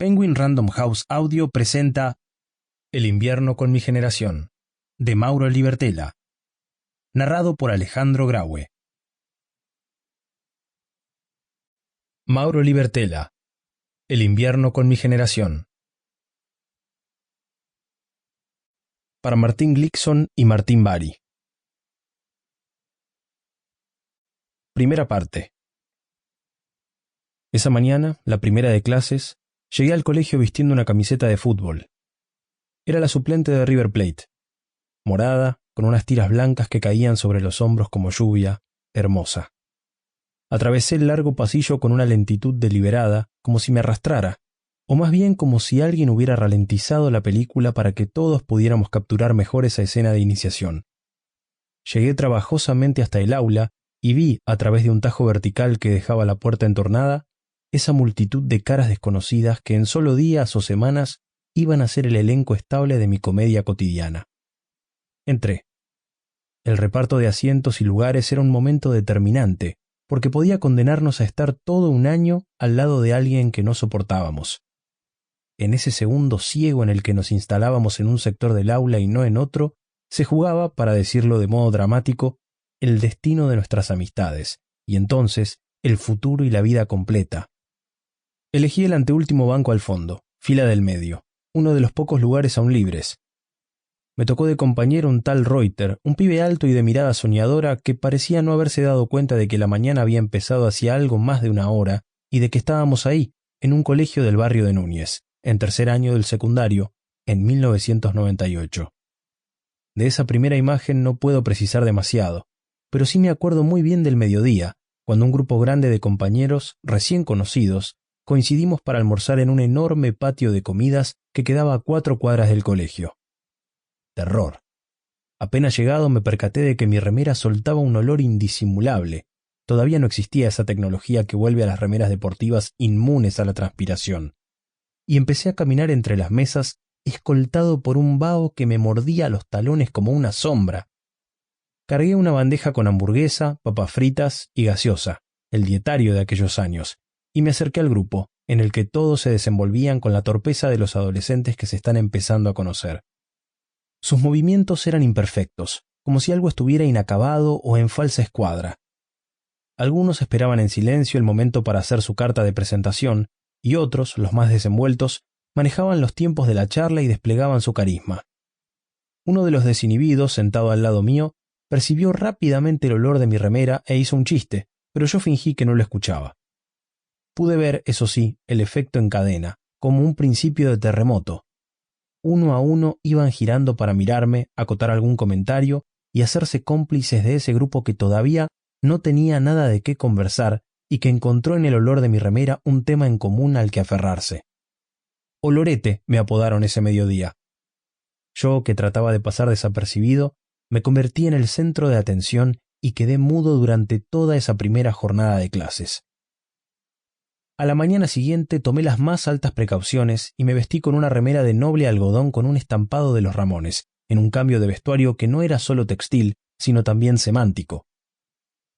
Penguin Random House Audio presenta El invierno con mi generación, de Mauro Libertella, narrado por Alejandro Graue. Mauro Libertella, El invierno con mi generación. Para Martín Glickson y Martín Bari. Primera parte. Esa mañana, la primera de clases, llegué al colegio vistiendo una camiseta de fútbol. Era la suplente de River Plate, morada, con unas tiras blancas que caían sobre los hombros como lluvia, hermosa. Atravesé el largo pasillo con una lentitud deliberada, como si me arrastrara, o más bien como si alguien hubiera ralentizado la película para que todos pudiéramos capturar mejor esa escena de iniciación. Llegué trabajosamente hasta el aula y vi, a través de un tajo vertical que dejaba la puerta entornada, esa multitud de caras desconocidas que en solo días o semanas iban a ser el elenco estable de mi comedia cotidiana. Entré. El reparto de asientos y lugares era un momento determinante, porque podía condenarnos a estar todo un año al lado de alguien que no soportábamos. En ese segundo ciego en el que nos instalábamos en un sector del aula y no en otro, se jugaba, para decirlo de modo dramático, el destino de nuestras amistades, y entonces el futuro y la vida completa. Elegí el anteúltimo banco al fondo, fila del medio, uno de los pocos lugares aún libres. Me tocó de compañero un tal Reuter, un pibe alto y de mirada soñadora que parecía no haberse dado cuenta de que la mañana había empezado hacía algo más de una hora y de que estábamos ahí, en un colegio del barrio de Núñez, en tercer año del secundario, en 1998. De esa primera imagen no puedo precisar demasiado, pero sí me acuerdo muy bien del mediodía, cuando un grupo grande de compañeros, recién conocidos, coincidimos para almorzar en un enorme patio de comidas que quedaba a 4 cuadras del colegio. Terror. Apenas llegado me percaté de que mi remera soltaba un olor indisimulable. Todavía no existía esa tecnología que vuelve a las remeras deportivas inmunes a la transpiración. Y empecé a caminar entre las mesas, escoltado por un vaho que me mordía los talones como una sombra. Cargué una bandeja con hamburguesa, papas fritas y gaseosa, el dietario de aquellos años, y me acerqué al grupo, en el que todos se desenvolvían con la torpeza de los adolescentes que se están empezando a conocer. Sus movimientos eran imperfectos, como si algo estuviera inacabado o en falsa escuadra. Algunos esperaban en silencio el momento para hacer su carta de presentación, y otros, los más desenvueltos, manejaban los tiempos de la charla y desplegaban su carisma. Uno de los desinhibidos, sentado al lado mío, percibió rápidamente el olor de mi remera e hizo un chiste, pero yo fingí que no lo escuchaba. Pude ver, eso sí, el efecto en cadena, como un principio de terremoto. Uno a uno iban girando para mirarme, acotar algún comentario y hacerse cómplices de ese grupo que todavía no tenía nada de qué conversar y que encontró en el olor de mi remera un tema en común al que aferrarse. Olorete me apodaron ese mediodía. Yo, que trataba de pasar desapercibido, me convertí en el centro de atención y quedé mudo durante toda esa primera jornada de clases. A la mañana siguiente tomé las más altas precauciones y me vestí con una remera de noble algodón con un estampado de los Ramones, en un cambio de vestuario que no era solo textil, sino también semántico.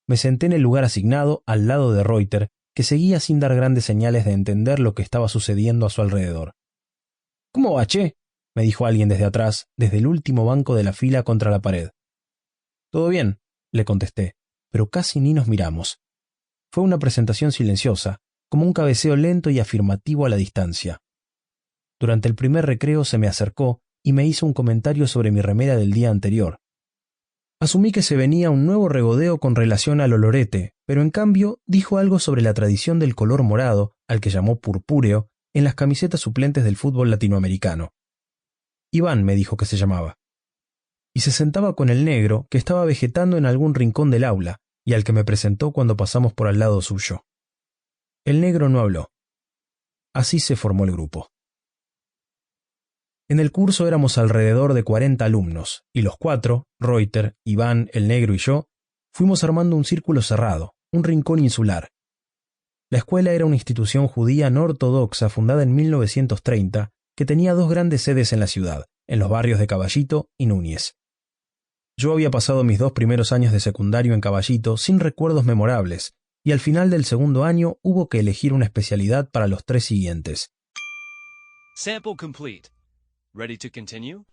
Me senté en el lugar asignado, al lado de Reuter, que seguía sin dar grandes señales de entender lo que estaba sucediendo a su alrededor. «¿Cómo va, che?», me dijo alguien desde atrás, desde el último banco de la fila contra la pared. «Todo bien», le contesté, pero casi ni nos miramos. Fue una presentación silenciosa, como un cabeceo lento y afirmativo a la distancia. Durante el primer recreo se me acercó y me hizo un comentario sobre mi remera del día anterior. Asumí que se venía un nuevo regodeo con relación al olorete, pero en cambio dijo algo sobre la tradición del color morado, al que llamó purpúreo, en las camisetas suplentes del fútbol latinoamericano. Iván me dijo que se llamaba. Y se sentaba con el negro, que estaba vegetando en algún rincón del aula, y al que me presentó cuando pasamos por al lado suyo. El negro no habló. Así se formó el grupo. En el curso éramos alrededor de 40 alumnos, y los 4, Reuter, Iván, el negro y yo, fuimos armando un círculo cerrado, un rincón insular. La escuela era una institución judía no ortodoxa fundada en 1930, que tenía 2 grandes sedes en la ciudad, en los barrios de Caballito y Núñez. Yo había pasado mis 2 primeros años de secundario en Caballito sin recuerdos memorables, y al final del segundo año hubo que elegir una especialidad para los 3 siguientes. Sample complete. Ready to continue?